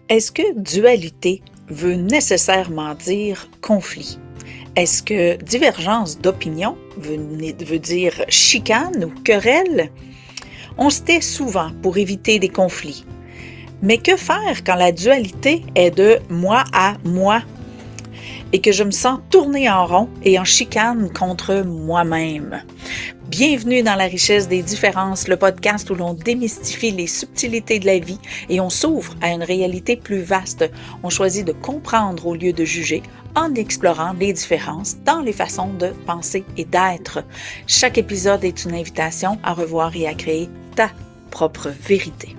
Est-ce que dualité veut nécessairement dire conflit? Est-ce que divergence d'opinion veut dire chicane ou querelle? On se tait souvent pour éviter des conflits. Mais que faire quand la dualité est de moi à moi et que je me sens tourner en rond et en chicane contre moi-même? Bienvenue dans La richesse des différences, le podcast où l'on démystifie les subtilités de la vie et on s'ouvre à une réalité plus vaste. On choisit de comprendre au lieu de juger en explorant les différences dans les façons de penser et d'être. Chaque épisode est une invitation à revoir et à créer ta propre vérité.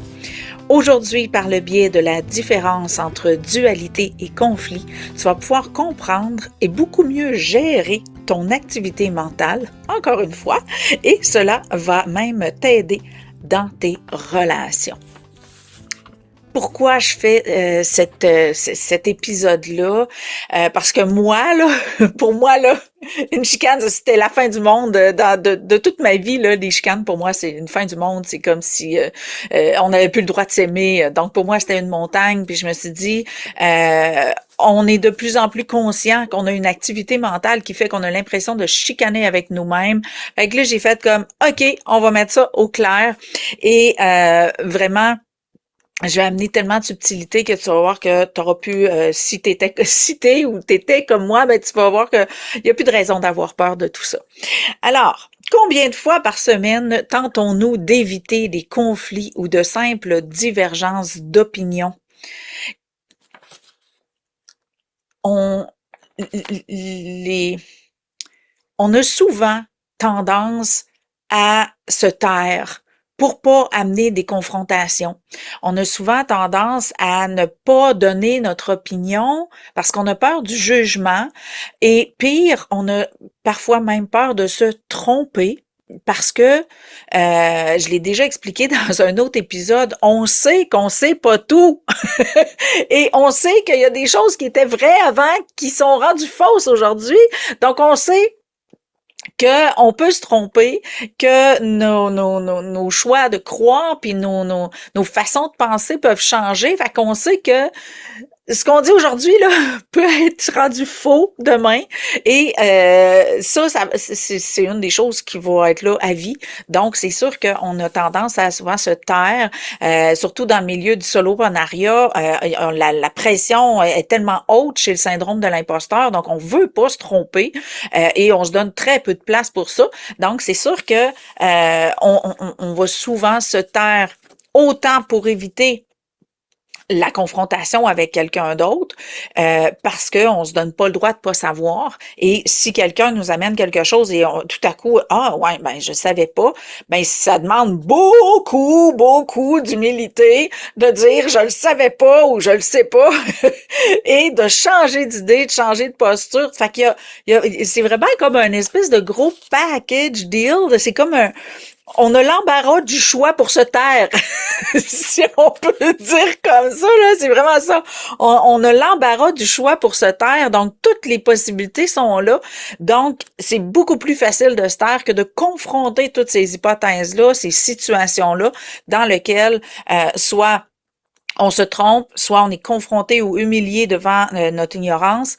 Aujourd'hui, par le biais de la différence entre dualité et conflit, tu vas pouvoir comprendre et beaucoup mieux gérer ton activité mentale, encore une fois, et cela va même t'aider dans tes relations. Pourquoi je fais cet épisode-là? Parce que moi, là, pour moi, là, une chicane, c'était la fin du monde. De toute ma vie, là, des chicanes, pour moi, c'est une fin du monde. C'est comme si on n'avait plus le droit de s'aimer. Donc, pour moi, c'était une montagne. Puis je me suis dit, on est de plus en plus conscient qu'on a une activité mentale qui fait qu'on a l'impression de chicaner avec nous-mêmes. Fait que là, j'ai fait comme, OK, on va mettre ça au clair. Et vraiment, je vais amener tellement de subtilité que tu vas voir que tu auras pu, si t'étais ou t'étais comme moi, ben tu vas voir que il y a plus de raison d'avoir peur de tout ça. Alors, combien de fois par semaine tentons-nous d'éviter des conflits ou de simples divergences d'opinion? On, les, on a souvent tendance à se taire pour pas amener des confrontations. On a souvent tendance à ne pas donner notre opinion parce qu'on a peur du jugement et pire, on a parfois même peur de se tromper parce que, je l'ai déjà expliqué dans un autre épisode, on sait qu'on sait pas tout et on sait qu'il y a des choses qui étaient vraies avant qui sont rendues fausses aujourd'hui. Donc on sait que on peut se tromper, que nos choix de croire puis nos façons de penser peuvent changer. Fait qu'on sait que ce qu'on dit aujourd'hui là peut être rendu faux demain et ça c'est une des choses qui va être là à vie. Donc c'est sûr qu'on a tendance à souvent se taire, surtout dans le milieu du soloprenariat. La pression est tellement haute chez le syndrome de l'imposteur, donc on veut pas se tromper et on se donne très peu de place pour ça. Donc c'est sûr que on va souvent se taire autant pour éviter la confrontation avec quelqu'un d'autre parce que on se donne pas le droit de pas savoir et si quelqu'un nous amène quelque chose et tout à coup je savais pas, ben ça demande beaucoup d'humilité de dire je le savais pas ou je le sais pas et de changer d'idée, de changer de posture. Fait c'est vraiment comme un espèce de gros package deal, c'est comme on a l'embarras du choix pour se taire, si on peut dire comme ça, là, c'est vraiment ça. On a l'embarras du choix pour se taire, donc toutes les possibilités sont là. Donc, c'est beaucoup plus facile de se taire que de confronter toutes ces hypothèses-là, ces situations-là, dans lesquelles soit on se trompe, soit on est confronté ou humilié devant notre ignorance,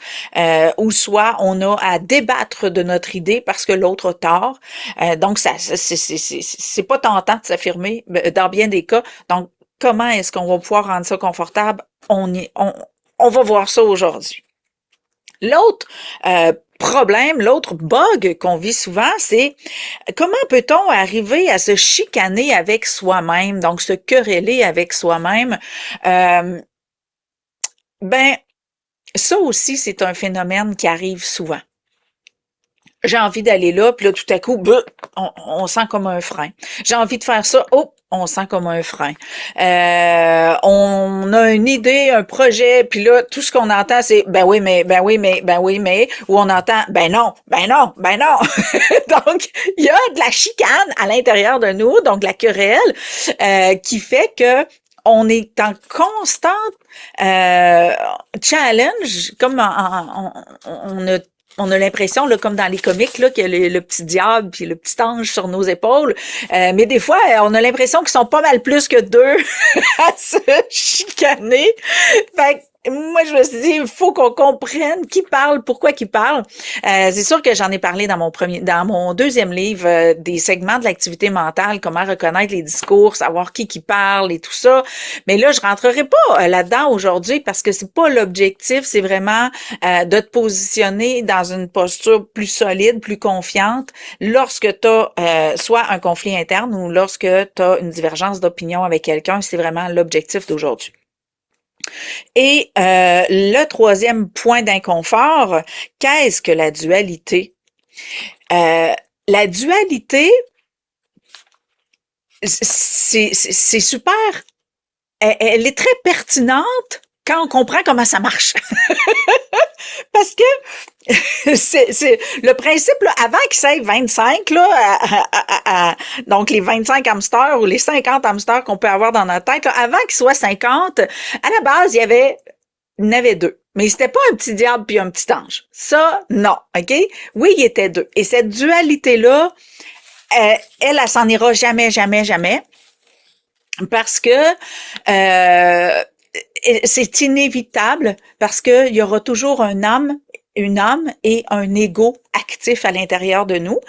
ou soit on a à débattre de notre idée parce que l'autre a tort. Donc, c'est pas tentant de s'affirmer dans bien des cas. Donc, comment est-ce qu'on va pouvoir rendre ça confortable? On va voir ça aujourd'hui. L'autre problème, l'autre bug qu'on vit souvent, c'est comment peut-on arriver à se chicaner avec soi-même, donc se quereller avec soi-même? Ben, ça aussi, c'est un phénomène qui arrive souvent. J'ai envie d'aller là, puis là, tout à coup, on sent comme un frein. J'ai envie de faire ça, on sent comme un frein. On a une idée, un projet, puis là, tout ce qu'on entend, c'est ben oui, mais, ou on entend ben non. Donc, il y a de la chicane à l'intérieur de nous, donc la querelle, qui fait que on est en constante challenge, comme on a on a l'impression, là, comme dans les comics, là, qu'il y a le petit diable puis le petit ange sur nos épaules. Mais des fois, on a l'impression qu'ils sont pas mal plus que deux à se chicaner. Fait que moi, je me suis dit, il faut qu'on comprenne qui parle, pourquoi qui parle. C'est sûr que j'en ai parlé dans mon deuxième livre, des segments de l'activité mentale, comment reconnaître les discours, savoir qui parle et tout ça. Mais là, je rentrerai pas là-dedans aujourd'hui parce que c'est pas l'objectif. C'est vraiment de te positionner dans une posture plus solide, plus confiante lorsque tu as soit un conflit interne ou lorsque tu as une divergence d'opinion avec quelqu'un. C'est vraiment l'objectif d'aujourd'hui. Et le troisième point d'inconfort, qu'est-ce que la dualité? La dualité, c'est super, elle est très pertinente quand on comprend comment ça marche. Parce que c'est le principe, là, avant qu'il s'aille 25, là, donc les 25 hamsters ou les 50 hamsters qu'on peut avoir dans notre tête, là, avant qu'il soit 50, à la base, il y en avait deux. Mais c'était pas un petit diable puis un petit ange. Ça, non, OK? Oui, il était deux. Et cette dualité-là, elle s'en ira jamais, jamais, jamais. Parce que c'est inévitable, parce qu'il y aura toujours une âme et un ego actif à l'intérieur de nous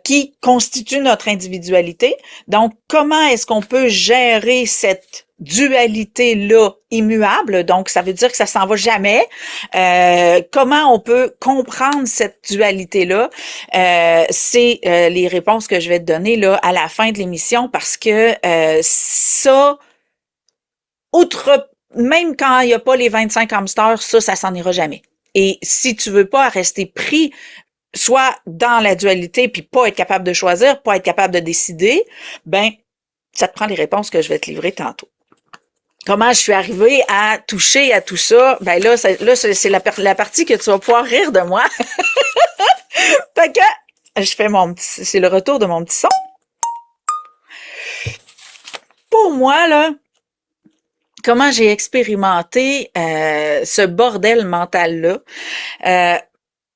qui constitue notre individualité. Donc, comment est-ce qu'on peut gérer cette dualité-là immuable? Donc, ça veut dire que ça s'en va jamais. Comment on peut comprendre cette dualité-là? C'est les réponses que je vais te donner là à la fin de l'émission parce que ça, outre, même quand il n'y a pas les 25 hamsters, ça s'en ira jamais. Et si tu veux pas rester pris, soit dans la dualité, puis pas être capable de choisir, pas être capable de décider, ben, ça te prend les réponses que je vais te livrer tantôt. Comment je suis arrivée à toucher à tout ça? Ben là, c'est la partie que tu vas pouvoir rire de moi. Fait que, je fais c'est le retour de mon petit son. Pour moi, là, comment j'ai expérimenté ce bordel mental-là.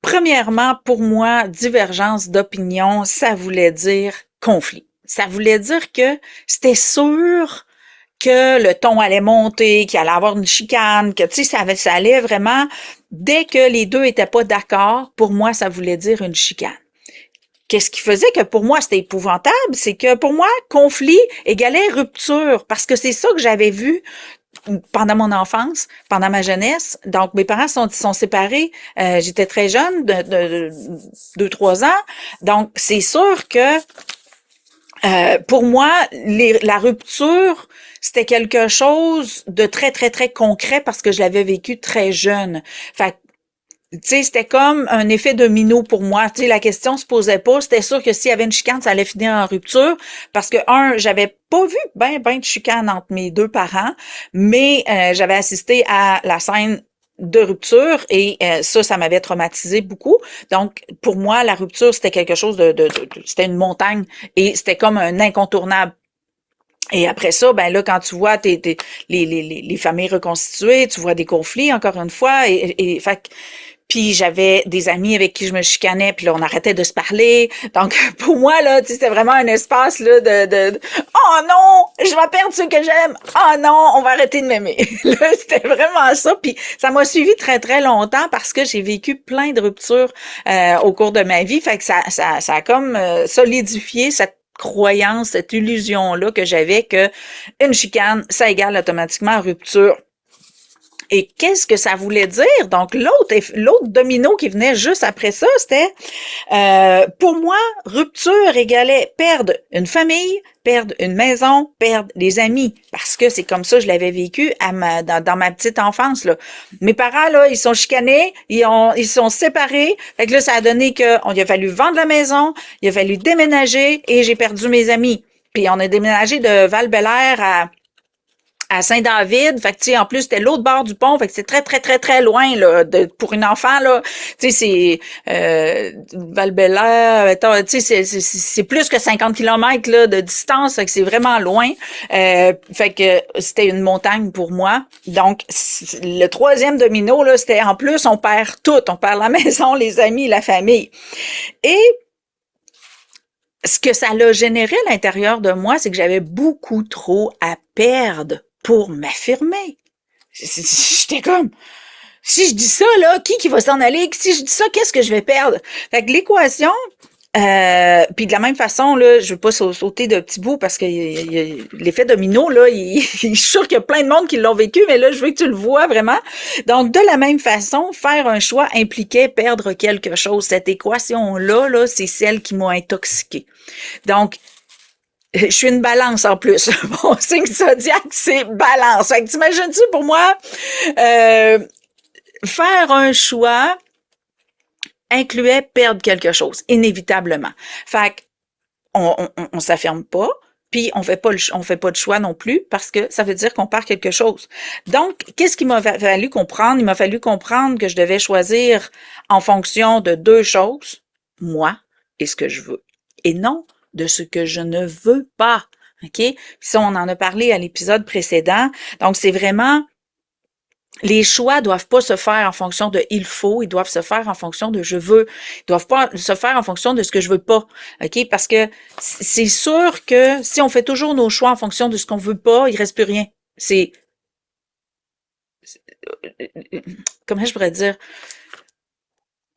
Premièrement, pour moi, divergence d'opinion, ça voulait dire conflit. Ça voulait dire que c'était sûr que le ton allait monter, qu'il allait avoir une chicane, que tu sais, ça allait vraiment, dès que les deux étaient pas d'accord, pour moi, ça voulait dire une chicane. Qu'est-ce qui faisait que pour moi, c'était épouvantable? C'est que pour moi, conflit égalait rupture, parce que c'est ça que j'avais vu pendant mon enfance, pendant ma jeunesse. Donc, mes parents sont séparés. J'étais très jeune, de 2-3 ans. Donc, c'est sûr que pour moi, la rupture, c'était quelque chose de très, très, très concret parce que je l'avais vécu très jeune. Fait tu sais, c'était comme un effet domino pour moi. Tu sais, la question se posait pas. C'était sûr que s'il y avait une chicane, ça allait finir en rupture. Parce que, j'avais pas vu ben de chicane entre mes deux parents, mais j'avais assisté à la scène de rupture et ça m'avait traumatisé beaucoup. Donc, pour moi, la rupture, c'était quelque chose c'était une montagne et c'était comme un incontournable. Et après ça, ben là, quand tu vois les familles reconstituées, tu vois des conflits, encore une fois, et fait puis j'avais des amis avec qui je me chicanais, puis là, on arrêtait de se parler. Donc, pour moi, là, tu sais, c'était vraiment un espace, là, oh non, je vais perdre ceux que j'aime. Oh non, on va arrêter de m'aimer. Là, c'était vraiment ça. Puis ça m'a suivi très, très longtemps parce que j'ai vécu plein de ruptures au cours de ma vie. Fait que ça a comme solidifié cette croyance, cette illusion-là que j'avais que une chicane, ça égale automatiquement rupture. Et qu'est-ce que ça voulait dire? Donc, l'autre domino qui venait juste après ça, c'était, pour moi, rupture égalait perdre une famille, perdre une maison, perdre des amis. Parce que c'est comme ça que je l'avais vécu dans ma petite enfance, là. Mes parents, là, ils sont chicanés, ils sont séparés. Fait que là, ça a donné il a fallu vendre la maison, il a fallu déménager et j'ai perdu mes amis. Puis on a déménagé de Val-Bélair à Saint-David, fait que tu sais, en plus c'était l'autre bord du pont, fait que c'est très très très très loin là pour une enfant là, tu sais c'est Val-Bélair, tu sais c'est plus que 50 kilomètres là de distance, fait que c'est vraiment loin. Fait que c'était une montagne pour moi. Donc le troisième domino là, c'était en plus on perd tout, on perd la maison, les amis, la famille. Et ce que ça l'a généré à l'intérieur de moi, c'est que j'avais beaucoup trop à perdre pour m'affirmer. J'étais comme, si je dis ça, là, qui va s'en aller? Si je dis ça, qu'est-ce que je vais perdre? Fait que l'équation, puis de la même façon, là, je veux pas sauter de petits bouts parce que l'effet domino, là, je suis sûre qu'il y a plein de monde qui l'ont vécu, mais là, je veux que tu le vois vraiment. Donc, de la même façon, faire un choix impliquait perdre quelque chose. Cette équation-là, là, c'est celle qui m'a intoxiquée. Donc, je suis une balance en plus. Mon signe zodiaque, c'est balance. Fait que t'imagines-tu pour moi, faire un choix incluait perdre quelque chose, inévitablement. Fait on s'affirme pas, puis on fait pas de choix non plus parce que ça veut dire qu'on perd quelque chose. Donc, qu'est-ce qu'il m'a fallu comprendre? Il m'a fallu comprendre que je devais choisir en fonction de deux choses, moi et ce que je veux, et non de ce que je ne veux pas. OK? Puis ça, on en a parlé à l'épisode précédent. Donc, c'est vraiment les choix doivent pas se faire en fonction de il faut, ils doivent se faire en fonction de je veux. Ils doivent pas se faire en fonction de ce que je veux pas. OK? Parce que c'est sûr que si on fait toujours nos choix en fonction de ce qu'on veut pas, il reste plus rien. C'est comment je pourrais dire?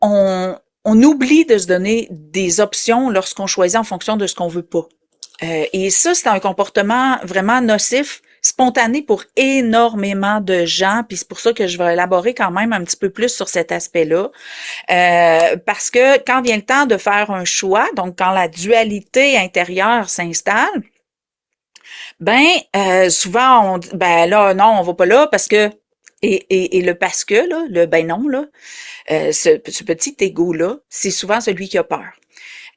On oublie de se donner des options lorsqu'on choisit en fonction de ce qu'on veut pas. Et ça, c'est un comportement vraiment nocif, spontané pour énormément de gens, puis c'est pour ça que je vais élaborer quand même un petit peu plus sur cet aspect-là. Parce que quand vient le temps de faire un choix, donc quand la dualité intérieure s'installe, ben souvent on dit ben là non, on va pas là parce que et le parce que là, le ben non là, ce petit égo-là, c'est souvent celui qui a peur.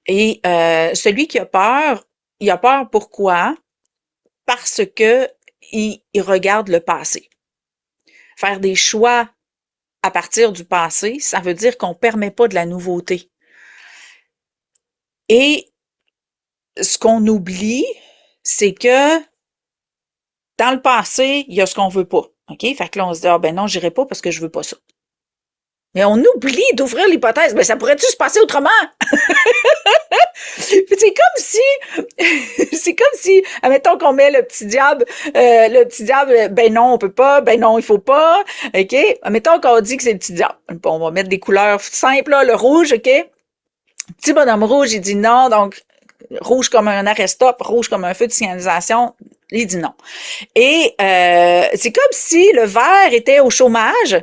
Et celui qui a peur, il a peur pourquoi? Parce que il regarde le passé. Faire des choix à partir du passé, ça veut dire qu'on permet pas de la nouveauté. Et ce qu'on oublie, c'est que dans le passé, il y a ce qu'on veut pas. OK? Fait que là, on se dit, ah ben non, j'irai pas parce que je veux pas ça. Mais on oublie d'ouvrir l'hypothèse. Ben, ça pourrait-tu se passer autrement? C'est comme si, c'est comme si, admettons qu'on met le petit diable, ben non, on peut pas, ben non, il faut pas, ok? Admettons qu'on dit que c'est le petit diable. On va mettre des couleurs simples, là, le rouge, ok? Petit bonhomme rouge, il dit non, donc rouge comme un arrêt-stop, rouge comme un feu de signalisation, il dit non. Et c'est comme si le vert était au chômage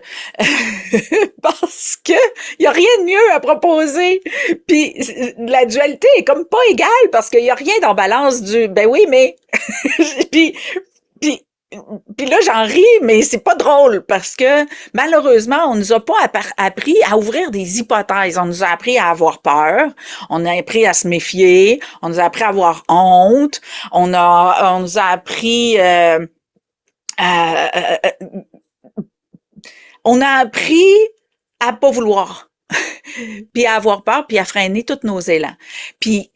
parce que il y a rien de mieux à proposer. Puis la dualité est comme pas égale parce qu'il y a rien dans balance du ben oui mais puis puis puis là, j'en ris, mais c'est pas drôle parce que malheureusement, on nous a pas appris à ouvrir des hypothèses. On nous a appris à avoir peur, on a appris à se méfier, on nous a appris à avoir honte, on nous a appris à, on a appris à pas vouloir, puis à avoir peur, puis à freiner tous nos élans. Puis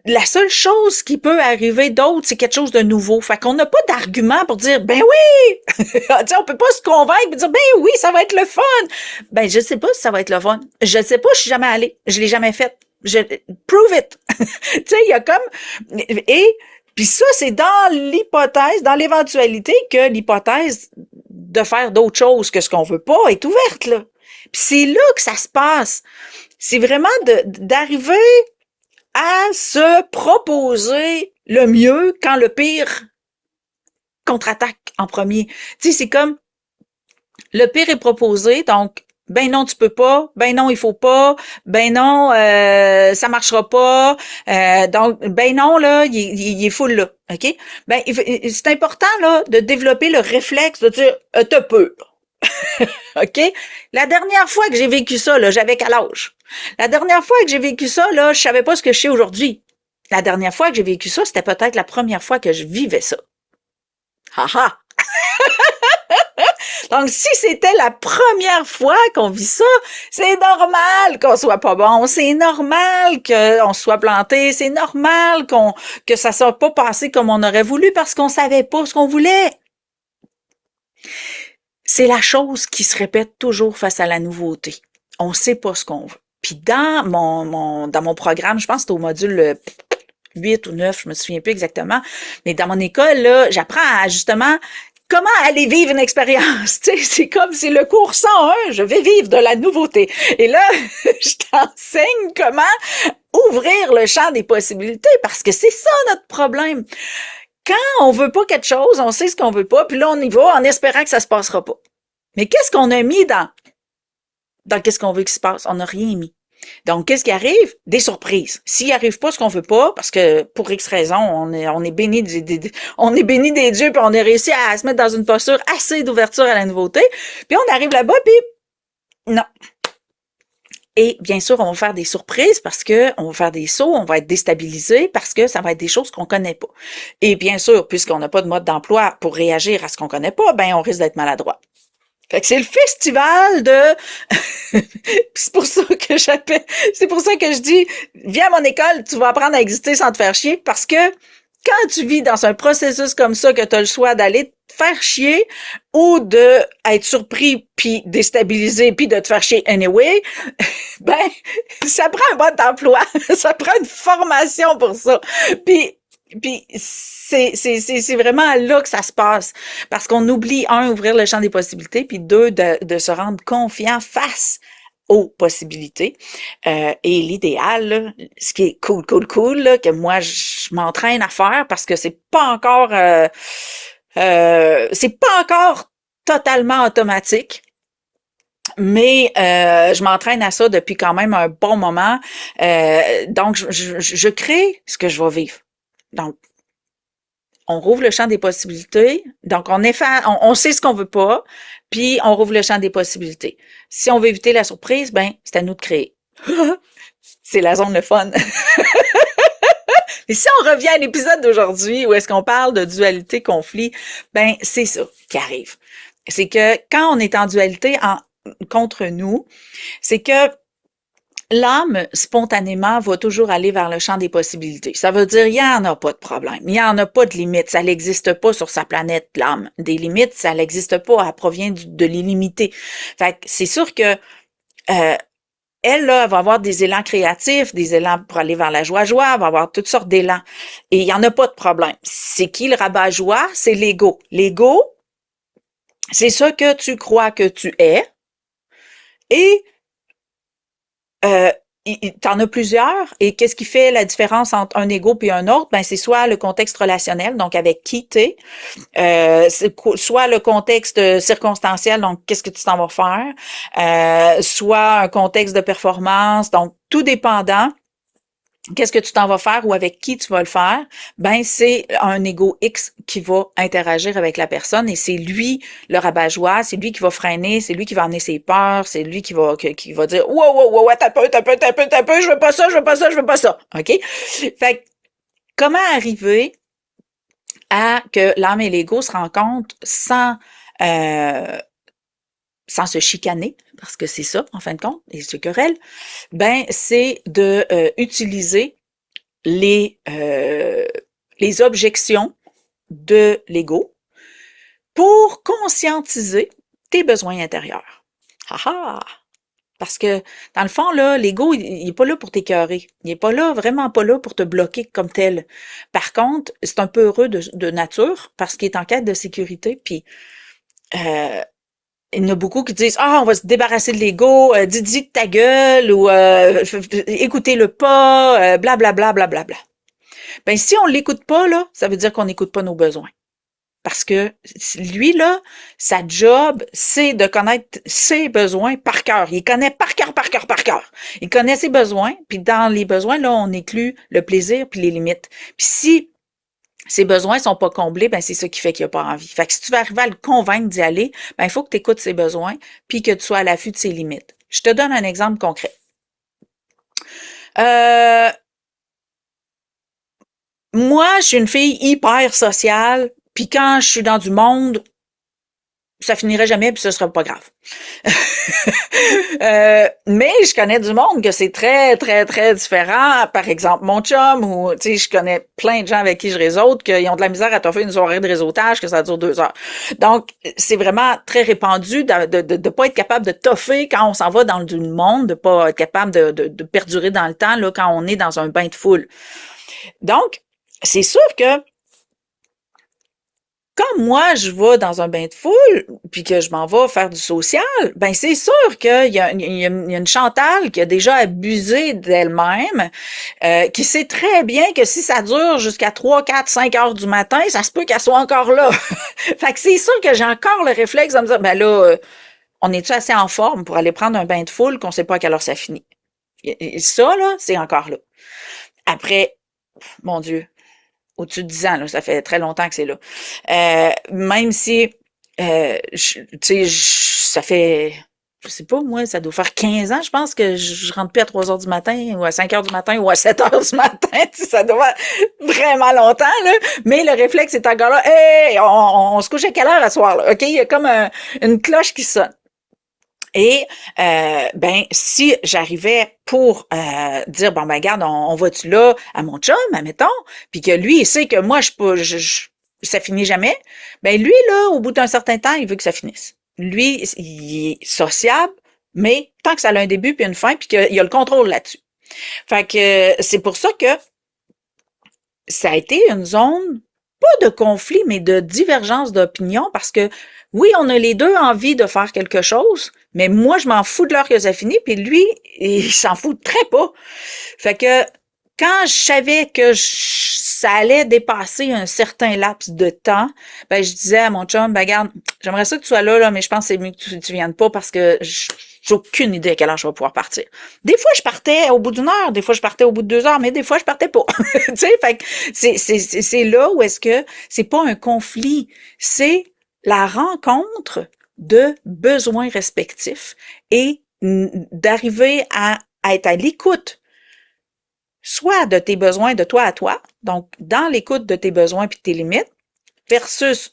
la seule chose qui peut arriver d'autre, c'est quelque chose de nouveau. Fait qu'on n'a pas d'argument pour dire, ben oui! T'sais, on peut pas se convaincre et dire, ben oui, ça va être le fun! Ben, je sais pas si ça va être le fun. Je sais pas, je suis jamais allée. Je l'ai jamais fait. Prove it! Tu sais, il y a comme, et, puis ça, c'est dans l'hypothèse, dans l'éventualité que l'hypothèse de faire d'autres choses que ce qu'on veut pas est ouverte, là. Puis c'est là que ça se passe. C'est vraiment d'arriver à se proposer le mieux quand le pire contre-attaque en premier. Tu sais, c'est comme le pire est proposé, donc ben non, tu peux pas, ben non, il faut pas, ben non, ça marchera pas, donc ben non, là, il est full là, OK? Ben, c'est important, là, de développer le réflexe de dire, te peux. OK? La dernière fois que j'ai vécu ça, là, j'avais quel âge? La dernière fois que j'ai vécu ça, là, je savais pas ce que je sais aujourd'hui. La dernière fois que j'ai vécu ça, c'était peut-être la première fois que je vivais ça. Ha ha! Donc, si c'était la première fois qu'on vit ça, c'est normal qu'on soit pas bon, c'est normal qu'on soit planté, c'est normal que ça soit pas passé comme on aurait voulu parce qu'on savait pas ce qu'on voulait. C'est la chose qui se répète toujours face à la nouveauté. On sait pas ce qu'on veut. Puis dans mon programme, je pense que c'est au module 8 ou 9, je me souviens plus exactement, mais dans mon école, là, j'apprends à justement comment aller vivre une expérience. Tu sais, c'est le cours 101, je vais vivre de la nouveauté. Et là, je t'enseigne comment ouvrir le champ des possibilités parce que c'est ça notre problème. Quand on veut pas quelque chose, on sait ce qu'on veut pas, puis là on y va en espérant que ça se passera pas. Mais qu'est-ce qu'on a mis dans qu'est-ce qu'on veut qu'il se passe? On n'a rien mis. Donc, qu'est-ce qui arrive? Des surprises. S'il arrive pas ce qu'on veut pas, parce que pour X raison, on est béni on est béni des dieux, puis on a réussi à se mettre dans une posture assez d'ouverture à la nouveauté, puis on arrive là-bas, puis non. Et bien sûr, on va faire des surprises parce que on va faire des sauts, on va être déstabilisé parce que ça va être des choses qu'on connaît pas. Et bien sûr, puisqu'on n'a pas de mode d'emploi pour réagir à ce qu'on connaît pas, ben on risque d'être maladroit. Fait que c'est le festival de c'est pour ça que c'est pour ça que je dis viens à mon école, tu vas apprendre à exister sans te faire chier parce que quand tu vis dans un processus comme ça que tu as le choix d'aller te faire chier ou de être surpris puis déstabilisé puis de te faire chier anyway, ben ça prend un mode d'emploi, ça prend une formation pour ça. Puis c'est vraiment là que ça se passe. Parce qu'on oublie, un, ouvrir le champ des possibilités, puis deux, de se rendre confiant face aux possibilités. Et l'idéal, là, ce qui est cool, là, que moi, je m'entraîne à faire parce que c'est pas encore totalement automatique. Mais je m'entraîne à ça depuis quand même un bon moment. Donc, je crée ce que je vais vivre. Donc, on rouvre le champ des possibilités. Donc, on sait ce qu'on veut pas, puis on rouvre le champ des possibilités. Si on veut éviter la surprise, ben, c'est à nous de créer. C'est la zone de fun. Et si on revient à l'épisode d'aujourd'hui, où est-ce qu'on parle de dualité, conflit, ben, c'est ça qui arrive. C'est que quand on est en dualité contre nous, c'est que l'âme, spontanément, va toujours aller vers le champ des possibilités. Ça veut dire, il n'y en a pas de problème. Il n'y en a pas de limite. Ça n'existe pas sur sa planète, l'âme. Des limites, ça n'existe pas. Elle provient de l'illimité. Fait que c'est sûr que, elle, là, elle va avoir des élans créatifs, des élans pour aller vers la joie, elle va avoir toutes sortes d'élans. Et il n'y en a pas de problème. C'est qui le rabat-joie? C'est l'ego. L'ego, c'est ce que tu crois que tu es. Et t'en as plusieurs. Et qu'est-ce qui fait la différence entre un ego et un autre? Ben, c'est soit le contexte relationnel, donc avec qui t'es, soit le contexte circonstanciel, donc qu'est-ce que tu t'en vas faire, soit un contexte de performance, donc tout dépendant. Qu'est-ce que tu t'en vas faire ou avec qui tu vas le faire? Ben, c'est un ego X qui va interagir avec la personne et c'est lui le rabat-joie, c'est lui qui va freiner, c'est lui qui va emmener ses peurs, c'est lui qui va dire wow, t'as peu, je veux pas ça, je veux pas ça, je veux pas ça. OK? Fait que, comment arriver à que l'âme et l'ego se rencontrent sans se chicaner, parce que c'est ça, en fin de compte, et se querellent, ben, c'est de utiliser les objections de l'ego pour conscientiser tes besoins intérieurs. Ah! Parce que, dans le fond, là, l'ego, il est pas là pour t'écœurer. Il est pas là, vraiment pas là pour te bloquer comme tel. Par contre, c'est un peu heureux de nature parce qu'il est en quête de sécurité, puis il y en a beaucoup qui disent on va se débarrasser de l'ego, dis de ta gueule ou écoutez-le pas, blablabla, blablabla. Ben si on l'écoute pas là, ça veut dire qu'on n'écoute pas nos besoins. Parce que lui là, sa job, c'est de connaître ses besoins par cœur. Il connaît par cœur. Il connaît ses besoins, puis dans les besoins là, on inclut le plaisir puis les limites. Puis si ses besoins sont pas comblés, ben c'est ça qui fait qu'il a pas envie. Fait que si tu veux arriver à le convaincre d'y aller, ben il faut que tu écoutes ses besoins puis que tu sois à l'affût de ses limites. Je te donne un exemple concret. Moi, je suis une fille hyper sociale, puis quand je suis dans du monde, ça finirait jamais, puis ce serait pas grave. Mais je connais du monde que c'est très, très, très différent. Par exemple, mon chum, ou, tu sais, je connais plein de gens avec qui je réseaute, qu'ils ont de la misère à toffer une soirée de réseautage, que ça dure 2 heures. Donc, c'est vraiment très répandu de pas être capable de toffer quand on s'en va dans du monde, de pas être capable de perdurer dans le temps, là, quand on est dans un bain de foule. Donc, c'est sûr que quand moi je vais dans un bain de foule, puis que je m'en vais faire du social, ben c'est sûr qu'il y a une Chantal qui a déjà abusé d'elle-même, qui sait très bien que si ça dure jusqu'à 3, 4, 5 heures du matin, ça se peut qu'elle soit encore là. Fait que c'est sûr que j'ai encore le réflexe de me dire, ben là, on est-tu assez en forme pour aller prendre un bain de foule qu'on sait pas à quelle heure ça finit? Et ça, là, c'est encore là. Après, mon Dieu, au-dessus de 10 ans, là, ça fait très longtemps que c'est là. Même si, tu sais, ça fait, je sais pas, moi, ça doit faire 15 ans, je pense que je rentre plus à 3 heures du matin, ou à 5 heures du matin, ou à 7 heures du matin, ça doit faire vraiment longtemps, là. Mais le réflexe est encore là. Hey, on se couche à quelle heure à soir, là? OK? Il y a comme une cloche qui sonne. Et ben si j'arrivais pour dire bon ben regarde on va-tu là à mon chum admettons puis que lui il sait que moi ça finit jamais, ben lui là au bout d'un certain temps il veut que ça finisse. Lui il est sociable mais tant que ça a un début puis une fin puis qu'il a le contrôle là-dessus. Fait que c'est pour ça que ça a été une zone, pas de conflit, mais de divergence d'opinion, parce que oui, on a les deux envie de faire quelque chose, mais moi, je m'en fous de l'heure que ça finit, puis lui, il s'en fout très pas. Fait que quand je savais que ça allait dépasser un certain laps de temps, ben je disais à mon chum, ben regarde, j'aimerais ça que tu sois là, mais je pense que c'est mieux que tu viennes pas parce que j'ai aucune idée à quelle heure je vais pouvoir partir. Des fois, je partais au bout d'1 heure, des fois, je partais au bout de 2 heures, mais des fois, je partais pas. Tu sais, fait que c'est là où est-ce que c'est pas un conflit, c'est la rencontre de besoins respectifs et d'arriver à être à l'écoute soit de tes besoins de toi à toi, donc dans l'écoute de tes besoins puis de tes limites, versus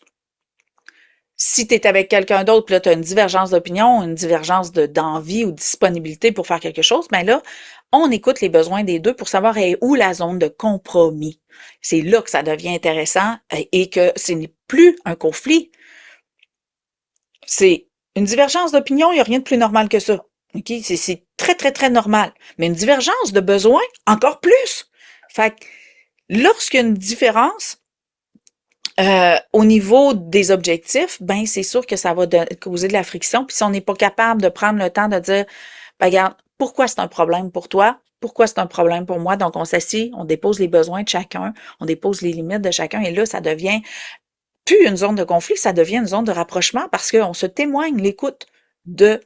si tu es avec quelqu'un d'autre, là, tu as une divergence d'opinion, une divergence d'envie ou de disponibilité pour faire quelque chose, ben là, on écoute les besoins des deux pour savoir où la zone de compromis. C'est là que ça devient intéressant et que ce n'est plus un conflit. C'est une divergence d'opinion, il n'y a rien de plus normal que ça. OK? C'est très, très, très normal. Mais une divergence de besoin, encore plus. Fait que lorsqu'il y a une différence au niveau des objectifs, ben c'est sûr que ça va causer de la friction. Puis si on n'est pas capable de prendre le temps de dire, ben regarde, pourquoi c'est un problème pour toi? Pourquoi c'est un problème pour moi? Donc, on s'assied, on dépose les besoins de chacun, on dépose les limites de chacun, et là, ça devient plus une zone de conflit, ça devient une zone de rapprochement parce qu'on se témoigne l'écoute de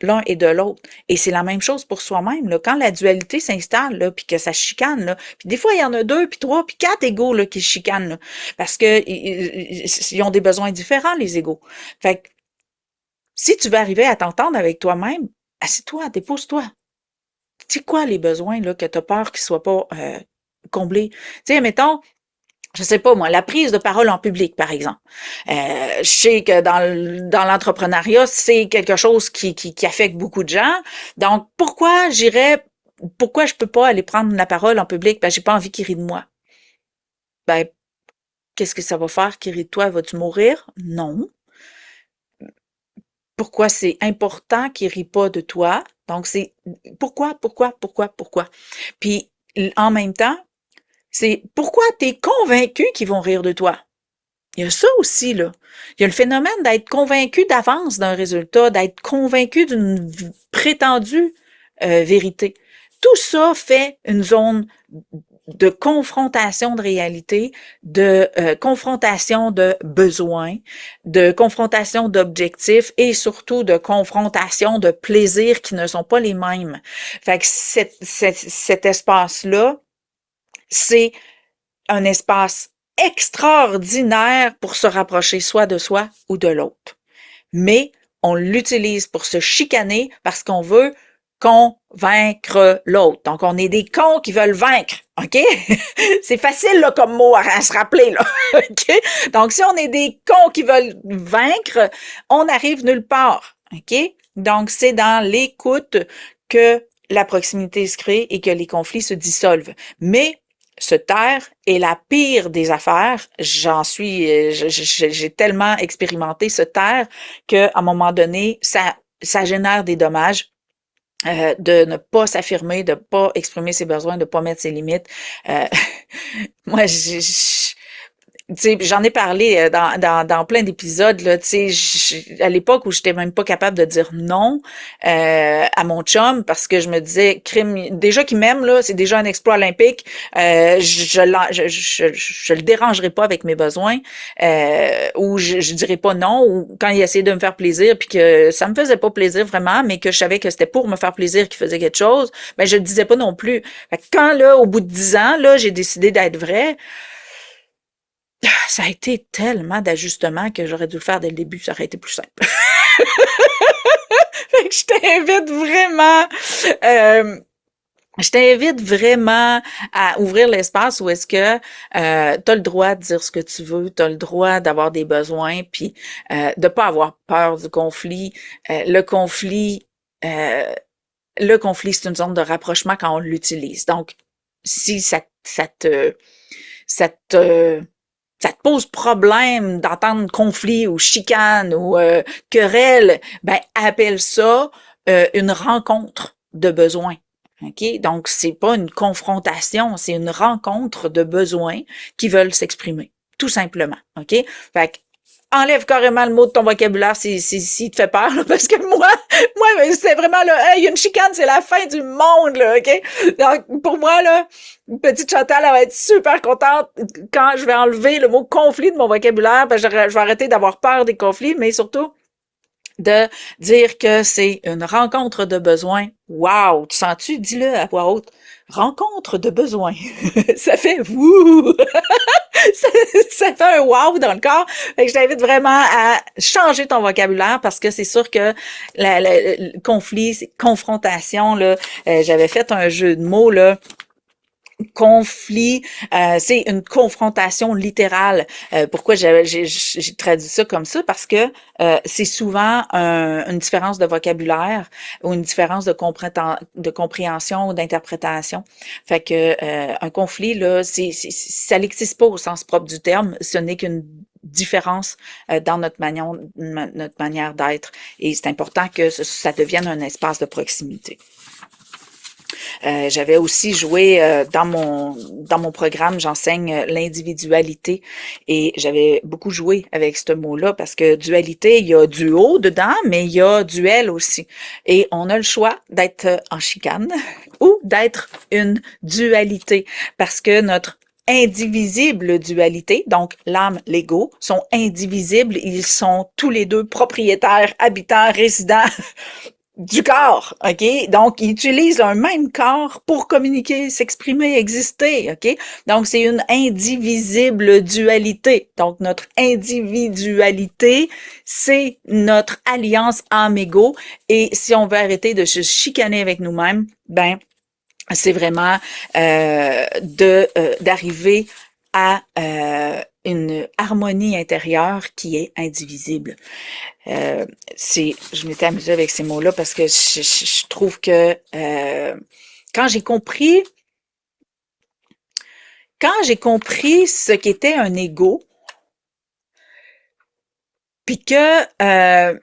l'un et de l'autre. Et c'est la même chose pour soi-même. Là. Quand la dualité s'installe, là, puis que ça chicane, là, puis des fois, il y en a 2, puis 3, puis 4 égaux là, qui chicanent, là, parce que ils ont des besoins différents, les égaux. Fait que si tu veux arriver à t'entendre avec toi-même, assieds-toi, dépose-toi. C'est quoi les besoins là, que tu as peur qu'ils soient pas comblés? Tu sais, mettons, je sais pas moi, la prise de parole en public, par exemple. Je sais que dans l'entrepreneuriat, c'est quelque chose qui affecte beaucoup de gens. Donc, pourquoi je peux pas aller prendre la parole en public? Ben, j'ai pas envie qu'il rie de moi. Ben, qu'est-ce que ça va faire qu'il rit de toi? Vas-tu mourir? Non. Pourquoi c'est important qu'il rit pas de toi? Donc, c'est pourquoi? Puis, en même temps, c'est pourquoi tu es convaincu qu'ils vont rire de toi? Il y a ça aussi, là. Il y a le phénomène d'être convaincu d'avance d'un résultat, d'être convaincu d'une prétendue vérité. Tout ça fait une zone de confrontation de réalité, de confrontation de besoins, de confrontation d'objectifs et surtout de confrontation de plaisirs qui ne sont pas les mêmes. Fait que cet espace-là, c'est un espace extraordinaire pour se rapprocher soit de soi ou de l'autre. Mais on l'utilise pour se chicaner parce qu'on veut convaincre l'autre. Donc, on est des cons qui veulent vaincre, OK? C'est facile, là, comme mot à se rappeler, là, OK? Donc, si on est des cons qui veulent vaincre, on n'arrive nulle part, OK? Donc, c'est dans l'écoute que la proximité se crée et que les conflits se dissolvent. Mais se taire est la pire des affaires. J'ai tellement expérimenté se taire qu'à un moment donné, ça génère des dommages. De ne pas s'affirmer, de pas exprimer ses besoins, de pas mettre ses limites. Euh, moi, tu sais, j'en ai parlé dans plein d'épisodes là. Tu sais, à l'époque où j'étais même pas capable de dire non à mon chum parce que je me disais, crime, déjà qu'il m'aime là, c'est déjà un exploit olympique. Je le dérangerai pas avec mes besoins, ou je dirais pas non, ou quand il essayait de me faire plaisir puis que ça me faisait pas plaisir vraiment, mais que je savais que c'était pour me faire plaisir qu'il faisait quelque chose, ben je le disais pas non plus. Fait que quand là, au bout de 10 ans là, j'ai décidé d'être vrai. Ça a été tellement d'ajustements que j'aurais dû le faire dès le début, ça aurait été plus simple. Fait que je t'invite vraiment à ouvrir l'espace où est-ce que tu as le droit de dire ce que tu veux, tu as le droit d'avoir des besoins, puis de pas avoir peur du conflit. Euh, le conflit, c'est une zone de rapprochement quand on l'utilise. Donc, si ça te ça te pose problème d'entendre conflit ou chicane ou querelle, ben appelle ça une rencontre de besoins. OK? Donc, c'est pas une confrontation, c'est une rencontre de besoins qui veulent s'exprimer. Tout simplement. OK? Fait que enlève carrément le mot de ton vocabulaire si te fait peur, là, parce que moi, c'est vraiment là, hey, une chicane, c'est la fin du monde, là, OK? Donc, pour moi, là, petite Chantal, elle va être super contente quand je vais enlever le mot conflit de mon vocabulaire, parce que je vais arrêter d'avoir peur des conflits, mais surtout, de dire que c'est une rencontre de besoins. Wow! Tu sens-tu? Dis-le à voix haute. Rencontre de besoins. Ça fait wouh! ça, ça fait un wow dans le corps. Fait que je t'invite vraiment à changer ton vocabulaire parce que c'est sûr que le conflit, c'est confrontation, là. J'avais fait un jeu de mots, là. Conflit, c'est une confrontation littérale. Pourquoi j'ai traduit ça comme ça? Parce que c'est souvent une différence de vocabulaire ou une différence de compréhension ou d'interprétation. Fait que un conflit, là, ça n'existe pas au sens propre du terme. Ce n'est qu'une différence dans notre manière d'être. Et c'est important que ça devienne un espace de proximité. J'avais aussi joué dans mon programme, j'enseigne l'individualité et j'avais beaucoup joué avec ce mot-là parce que dualité, il y a duo dedans, mais il y a duel aussi. Et on a le choix d'être en chicane ou d'être une dualité parce que notre indivisible dualité, donc l'âme, l'ego, sont indivisibles. Ils sont tous les deux propriétaires, habitants, résidents du corps, OK? Donc, ils utilisent un même corps pour communiquer, s'exprimer, exister, OK? Donc, c'est une indivisible dualité. Donc, notre individualité, c'est notre alliance âme-ego. Et si on veut arrêter de se chicaner avec nous-mêmes, ben, c'est vraiment d'arriver à une harmonie intérieure qui est indivisible. Je m'étais amusée avec ces mots-là parce que je trouve que quand j'ai compris ce qu'était un ego, puis que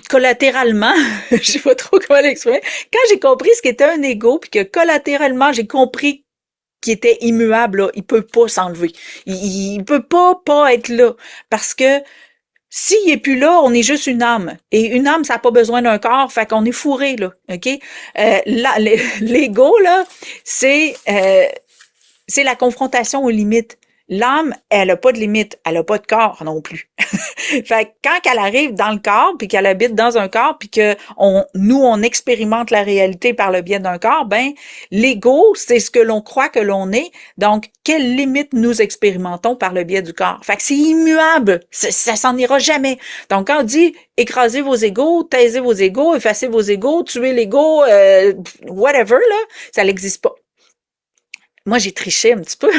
collatéralement, je sais pas trop comment l'exprimer, quand j'ai compris ce qu'était un ego, puis que collatéralement j'ai compris qui était immuable, là, il peut pas s'enlever. Il peut pas être là. Parce que s'il est plus là, on est juste une âme. Et une âme, ça n'a pas besoin d'un corps, fait qu'on est fourré, là. OK? L'ego, là, c'est la confrontation aux limites. L'âme, elle a pas de limite, elle a pas de corps non plus. Fait que quand elle arrive dans le corps, puis qu'elle habite dans un corps, puis que nous, on expérimente la réalité par le biais d'un corps, ben, l'ego, c'est ce que l'on croit que l'on est. Donc, quelles limites nous expérimentons par le biais du corps? Fait que c'est immuable. Ça s'en ira jamais. Donc, quand on dit écrasez vos égos, taisez vos égos, effacez vos égos, tuez l'ego, whatever, là, ça n'existe pas. Moi, j'ai triché un petit peu.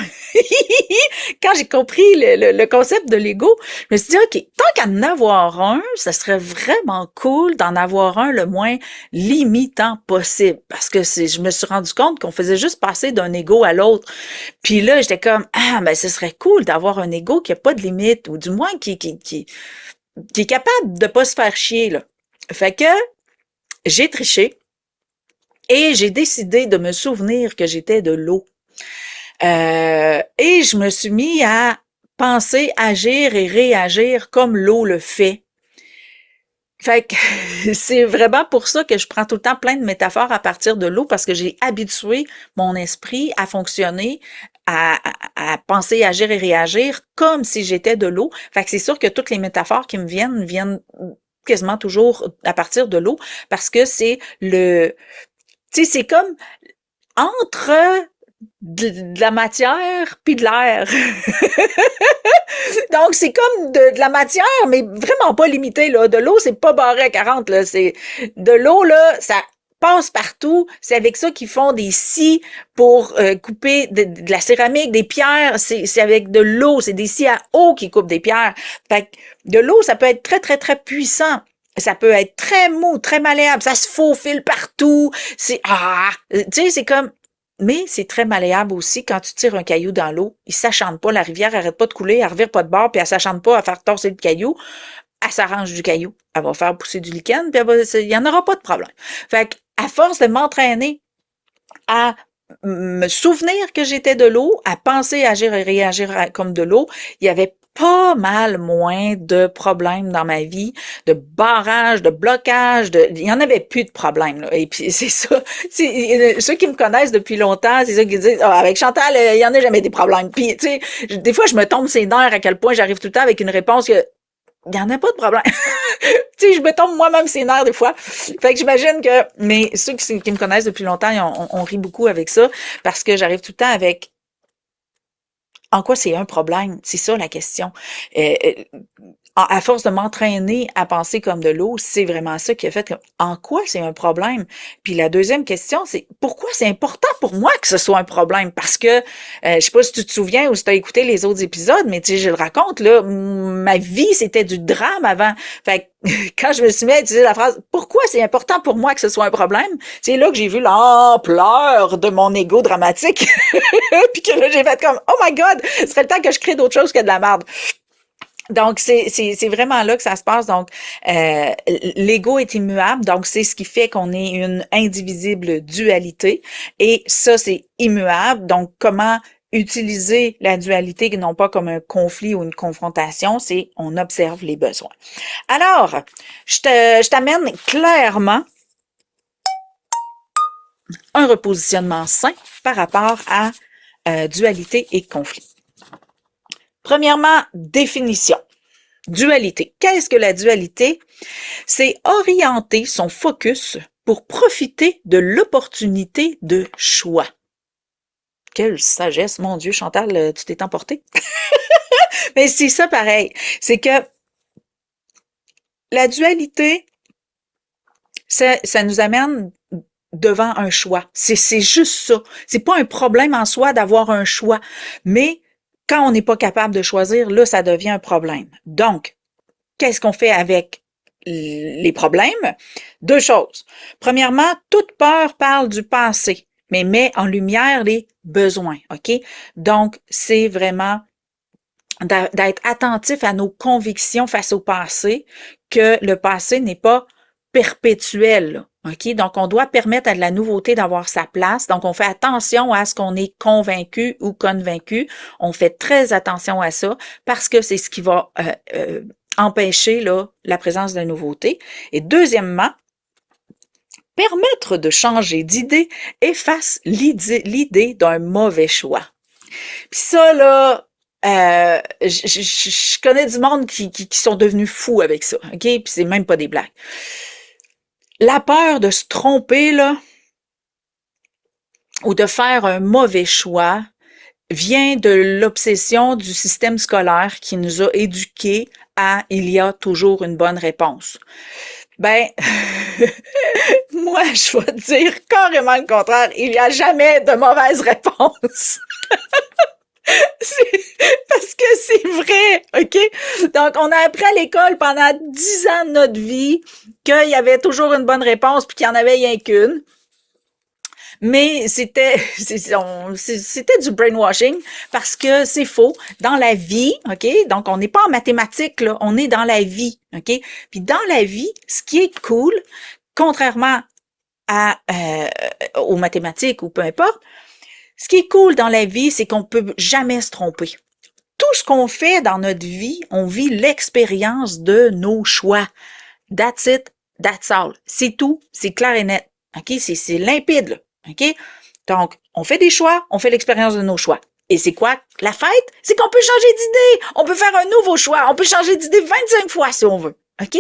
Quand j'ai compris le concept de l'ego, je me suis dit, OK, tant qu'à en avoir un, ça serait vraiment cool d'en avoir un le moins limitant possible. Parce que je me suis rendu compte qu'on faisait juste passer d'un ego à l'autre. Puis là, j'étais comme, ah, ben, ce serait cool d'avoir un ego qui a pas de limite, ou du moins qui est capable de pas se faire chier, là. Fait que j'ai triché et j'ai décidé de me souvenir que j'étais de l'eau. Et je me suis mis à penser, agir et réagir comme l'eau le fait. Fait que c'est vraiment pour ça que je prends tout le temps plein de métaphores à partir de l'eau, parce que j'ai habitué mon esprit à fonctionner, à penser, agir et réagir comme si j'étais de l'eau. Fait que c'est sûr que toutes les métaphores qui me viennent quasiment toujours à partir de l'eau, parce que c'est tu sais, c'est comme entre de la matière puis de l'air. Donc, c'est comme de la matière, mais vraiment pas limitée, là. De l'eau, c'est pas barré à 40, là. C'est, de l'eau, là, ça passe partout. C'est avec ça qu'ils font des scies pour couper de la céramique, des pierres. C'est avec de l'eau. C'est des scies à eau qui coupent des pierres. Fait que de l'eau, ça peut être très, très, très puissant. Ça peut être très mou, très malléable. Ça se faufile partout. Tu sais, c'est comme, mais c'est très malléable aussi. Quand tu tires un caillou dans l'eau, il s'achante pas. La rivière arrête pas de couler, elle revire pas de bord, puis elle s'achante pas à faire torser le caillou. Elle s'arrange du caillou. Elle va faire pousser du lichen, puis il y en aura pas de problème. Fait que, à force de m'entraîner à me souvenir que j'étais de l'eau, à penser, agir et réagir comme de l'eau, il y avait pas mal moins de problèmes dans ma vie, de barrages, de blocages, il y en avait plus de problèmes, là. Et puis, c'est ça. Ceux qui me connaissent depuis longtemps, c'est ça qui disent, ah, avec Chantal, il y en a jamais des problèmes. Puis, tu sais, des fois, je me tombe ses nerfs à quel point j'arrive tout le temps avec une réponse que, il n'y en a pas de problème. Tu sais, je me tombe moi-même ses nerfs des fois. Fait que j'imagine que, mais ceux qui me connaissent depuis longtemps, on rit beaucoup avec ça, parce que j'arrive tout le temps avec, en quoi c'est un problème? C'est ça la question. Euh, euh, à force de m'entraîner à penser comme de l'eau, c'est vraiment ça qui a fait que, en quoi c'est un problème? Puis la deuxième question, c'est pourquoi c'est important pour moi que ce soit un problème? Parce que, je sais pas si tu te souviens ou si tu as écouté les autres épisodes, mais tu sais, je le raconte, là, ma vie, c'était du drame avant. Fait que, quand je me suis mis à utiliser la phrase « Pourquoi c'est important pour moi que ce soit un problème? » C'est là que j'ai vu l'ampleur de mon ego dramatique. Puis que là, j'ai fait comme « Oh my God! Ce serait le temps que je crée d'autres choses que de la merde. » Donc, c'est vraiment là que ça se passe. Donc, l'ego est immuable. Donc, c'est ce qui fait qu'on est une indivisible dualité. Et ça, c'est immuable. Donc, comment utiliser la dualité non pas comme un conflit ou une confrontation, c'est on observe les besoins. Alors, je t'amène clairement un repositionnement sain par rapport à dualité et conflit. Premièrement, définition. Dualité. Qu'est-ce que la dualité? C'est orienter son focus pour profiter de l'opportunité de choix. Quelle sagesse, mon Dieu, Chantal, tu t'es emportée. Mais c'est ça pareil. C'est que la dualité, ça nous amène devant un choix. C'est juste ça. C'est pas un problème en soi d'avoir un choix. Mais quand on n'est pas capable de choisir, là, ça devient un problème. Donc, qu'est-ce qu'on fait avec les problèmes? Deux choses. Premièrement, toute peur parle du passé, mais met en lumière les besoins, OK? Donc, c'est vraiment d'être attentif à nos convictions face au passé, que le passé n'est pas perpétuel, OK? Donc, on doit permettre à de la nouveauté d'avoir sa place. Donc, on fait attention à ce qu'on est convaincu ou convaincu. On fait très attention à ça parce que c'est ce qui va empêcher là, la présence de la nouveauté. Et deuxièmement, permettre de changer d'idée efface l'idée d'un mauvais choix. Puis ça, là, Je connais du monde qui sont devenus fous avec ça, OK? Puis c'est même pas des blagues. La peur de se tromper, là, ou de faire un mauvais choix, vient de l'obsession du système scolaire qui nous a éduqués à il y a toujours une bonne réponse. Ben, moi, je vais te dire carrément le contraire. Il n'y a jamais de mauvaise réponse. Parce que c'est vrai, OK? Donc, on a appris à l'école pendant 10 ans de notre vie qu'il y avait toujours une bonne réponse puis qu'il y en avait rien qu'une. Mais c'était du brainwashing parce que c'est faux. Dans la vie, OK? Donc, on n'est pas en mathématiques, là. On est dans la vie, OK? Puis dans la vie, ce qui est cool, contrairement aux mathématiques ou peu importe, ce qui est cool dans la vie, c'est qu'on peut jamais se tromper. Tout ce qu'on fait dans notre vie, on vit l'expérience de nos choix. That's it, that's all. C'est tout, c'est clair et net. OK? C'est limpide, là. OK? Donc, on fait des choix, on fait l'expérience de nos choix. Et c'est quoi la fête? C'est qu'on peut changer d'idée. On peut faire un nouveau choix. On peut changer d'idée 25 fois si on veut. OK?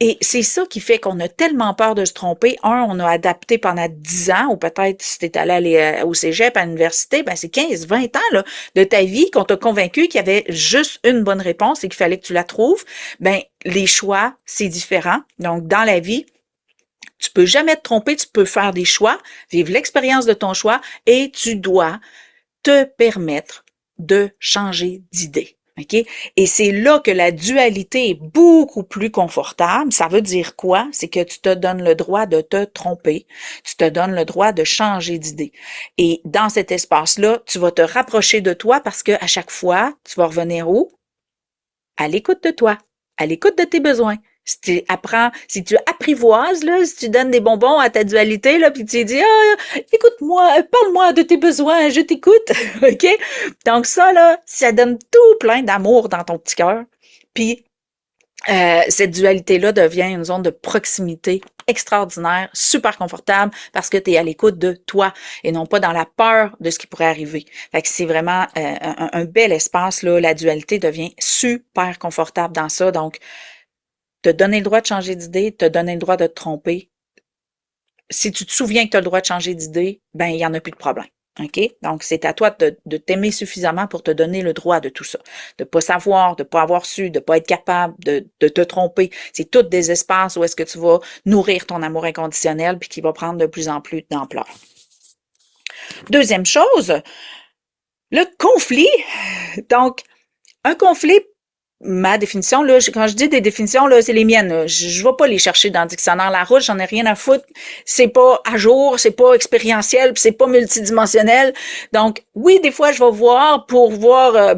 Et c'est ça qui fait qu'on a tellement peur de se tromper. On a adapté pendant 10 ans, ou peut-être si t'es allé au cégep, à l'université, ben c'est 15, 20 ans là, de ta vie qu'on t'a convaincu qu'il y avait juste une bonne réponse et qu'il fallait que tu la trouves. Ben, les choix, c'est différent. Donc, dans la vie, tu peux jamais te tromper, tu peux faire des choix, vivre l'expérience de ton choix et tu dois te permettre de changer d'idée. OK? Et c'est là que la dualité est beaucoup plus confortable. Ça veut dire quoi? C'est que tu te donnes le droit de te tromper. Tu te donnes le droit de changer d'idée. Et dans cet espace-là, tu vas te rapprocher de toi parce que à chaque fois, tu vas revenir où? À l'écoute de toi, à l'écoute de tes besoins. Si tu apprivoises, là, si tu donnes des bonbons à ta dualité, là, puis tu dis, écoute-moi, parle-moi de tes besoins, je t'écoute, OK? Donc ça, là, ça donne tout plein d'amour dans ton petit cœur. Puis, cette dualité-là devient une zone de proximité extraordinaire, super confortable, parce que tu es à l'écoute de toi et non pas dans la peur de ce qui pourrait arriver. Fait que c'est vraiment un bel espace, là. La dualité devient super confortable dans ça. Donc, te donner le droit de changer d'idée, te donner le droit de te tromper. Si tu te souviens que tu as le droit de changer d'idée, ben il n'y en a plus de problème. OK? Donc, c'est à toi de t'aimer suffisamment pour te donner le droit de tout ça. De pas savoir, de pas avoir su, de pas être capable, de te tromper. C'est tous des espaces où est-ce que tu vas nourrir ton amour inconditionnel puis qui va prendre de plus en plus d'ampleur. Deuxième chose, le conflit. Donc, un conflit, ma définition, là, quand je dis des définitions, là, c'est les miennes. Là. Je vais pas les chercher dans le dictionnaire La Route, j'en ai rien à foutre. C'est pas à jour, c'est pas expérientiel, puis c'est pas multidimensionnel. Donc, oui, des fois, je vais voir pour voir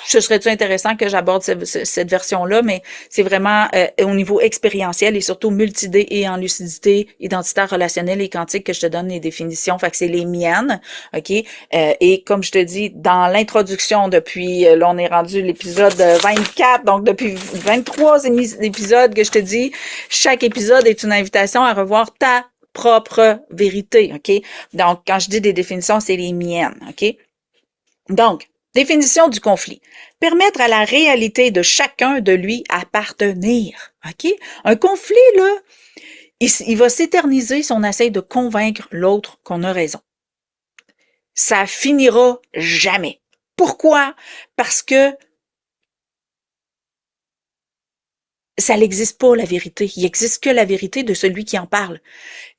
ce serait-tu intéressant que j'aborde cette version-là, mais c'est vraiment au niveau expérientiel et surtout multidée et en lucidité, identitaire, relationnelle et quantique que je te donne les définitions. Fait que c'est les miennes, OK? Et comme je te dis, dans l'introduction, depuis, là, on est rendu l'épisode 24, donc depuis 23 épisodes que je te dis, chaque épisode est une invitation à revoir ta propre vérité, OK? Donc, quand je dis des définitions, c'est les miennes, OK? Donc, définition du conflit. Permettre à la réalité de chacun de lui appartenir. OK? Un conflit, là, il va s'éterniser si on essaie de convaincre l'autre qu'on a raison. Ça finira jamais. Pourquoi? Parce que ça n'existe pas, la vérité. Il n'existe que la vérité de celui qui en parle.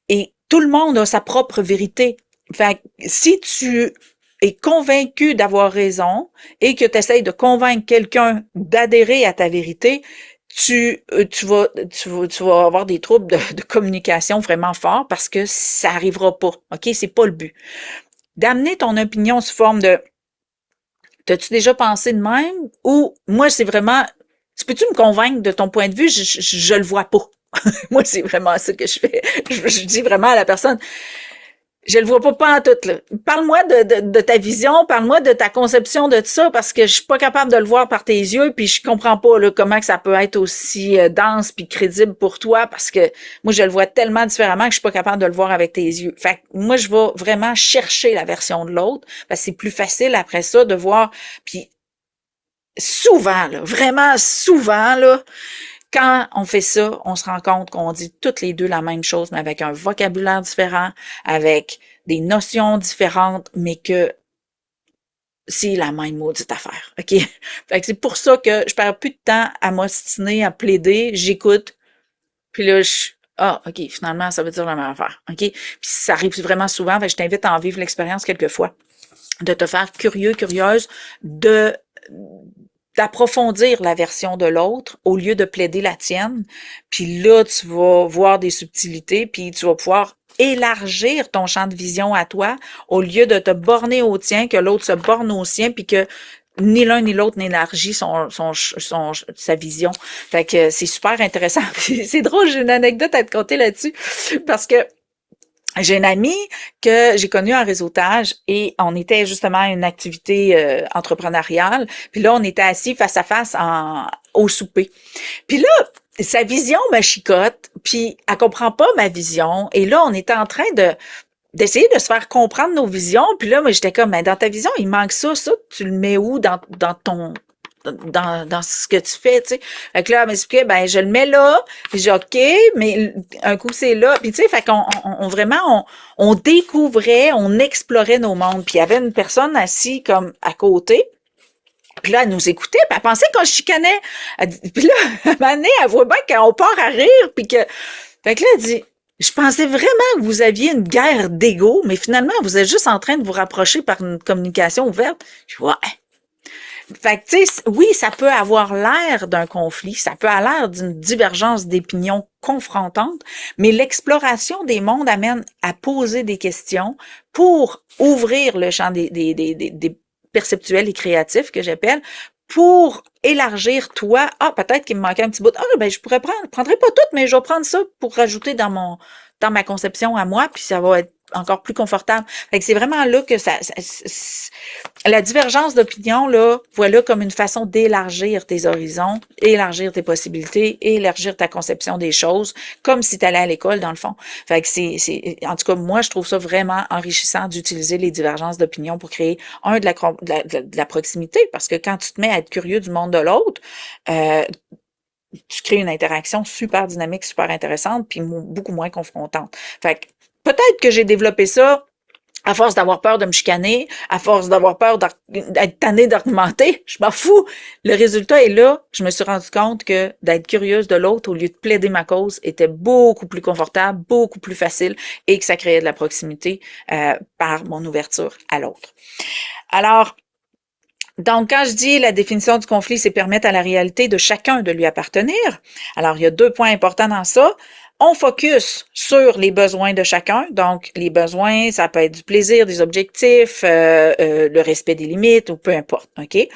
Et tout le monde a sa propre vérité. Fait que si tu es convaincu d'avoir raison et que tu essaies de convaincre quelqu'un d'adhérer à ta vérité, tu vas avoir des troubles de communication vraiment forts parce que ça arrivera pas. OK? C'est pas le but. D'amener ton opinion sous forme de t'as-tu déjà pensé de même? Ou moi, c'est vraiment peux-tu me convaincre de ton point de vue? Je le vois pas. Moi, c'est vraiment ça que je fais. Je dis vraiment à la personne, Je le vois pas en tout, là. Parle-moi de ta vision, parle-moi de ta conception de ça, parce que je suis pas capable de le voir par tes yeux, puis je comprends pas là, comment que ça peut être aussi dense puis crédible pour toi, parce que moi, je le vois tellement différemment que je suis pas capable de le voir avec tes yeux. Fait que moi, je vais vraiment chercher la version de l'autre, parce que c'est plus facile après ça de voir. Puis souvent, là, vraiment souvent, là, quand on fait ça, on se rend compte qu'on dit toutes les deux la même chose, mais avec un vocabulaire différent, avec des notions différentes, mais que c'est la même maudite affaire, OK? Fait que c'est pour ça que je perds plus de temps à m'ostiner, à plaider, j'écoute, puis là, ah, OK, finalement, ça veut dire la même affaire, OK? Puis ça arrive vraiment souvent, fait que je t'invite à en vivre l'expérience quelquefois, de te faire curieux, curieuse, de d'approfondir la version de l'autre au lieu de plaider la tienne. Puis là, tu vas voir des subtilités, puis tu vas pouvoir élargir ton champ de vision à toi au lieu de te borner au tien, que l'autre se borne au sien, puis que ni l'un ni l'autre n'élargit sa vision. Fait que c'est super intéressant. C'est drôle, j'ai une anecdote à te conter là-dessus, parce que j'ai une amie que j'ai connue en réseautage et on était justement à une activité entrepreneuriale. Puis là, on était assis face à face au souper. Puis là, sa vision me chicote, puis elle comprend pas ma vision. Et là, on était en train d'essayer de se faire comprendre nos visions. Puis là, moi, j'étais comme, mais dans ta vision, il manque ça, tu le mets où dans ce que tu fais, tu sais. Fait que là, elle m'expliquait, ben, je le mets là, puis j'ai OK, mais un coup, c'est là. Puis, tu sais, fait qu'on vraiment, on découvrait, on explorait nos mondes. Puis, il y avait une personne assise comme à côté. Puis là, elle nous écoutait, puis elle pensait qu'on se chicanait. Puis là, à un moment donné, elle voit bien qu'on part à rire, puis que... Fait que là, elle dit, je pensais vraiment que vous aviez une guerre d'ego, mais finalement, vous êtes juste en train de vous rapprocher par une communication ouverte. Je dis, ouais. Fait que, tu sais, oui, ça peut avoir l'air d'un conflit, ça peut avoir l'air d'une divergence d'opinion confrontante, mais l'exploration des mondes amène à poser des questions pour ouvrir le champ des perceptuels et créatifs que j'appelle, pour élargir toi. Ah, peut-être qu'il me manquait un petit bout. Ah, ben, prendrai pas tout, mais je vais prendre ça pour rajouter dans ma conception à moi, puis ça va être encore plus confortable. Fait que c'est vraiment là que la divergence d'opinion, là, voilà comme une façon d'élargir tes horizons, élargir tes possibilités, élargir ta conception des choses, comme si tu allais à l'école, dans le fond. Fait que en tout cas, moi, je trouve ça vraiment enrichissant d'utiliser les divergences d'opinion pour créer, de la proximité, parce que quand tu te mets à être curieux du monde de l'autre, tu crées une interaction super dynamique, super intéressante, puis beaucoup moins confrontante. Fait que peut-être que j'ai développé ça à force d'avoir peur de me chicaner, à force d'avoir peur d'être tannée d'argumenter, je m'en fous. Le résultat est là. Je me suis rendu compte que d'être curieuse de l'autre au lieu de plaider ma cause était beaucoup plus confortable, beaucoup plus facile et que ça créait de la proximité par mon ouverture à l'autre. Alors, donc, quand je dis la définition du conflit, c'est permettre à la réalité de chacun de lui appartenir. Alors, il y a 2 points importants dans ça. On focus sur les besoins de chacun. Donc, les besoins, ça peut être du plaisir, des objectifs, le respect des limites ou peu importe. OK? Et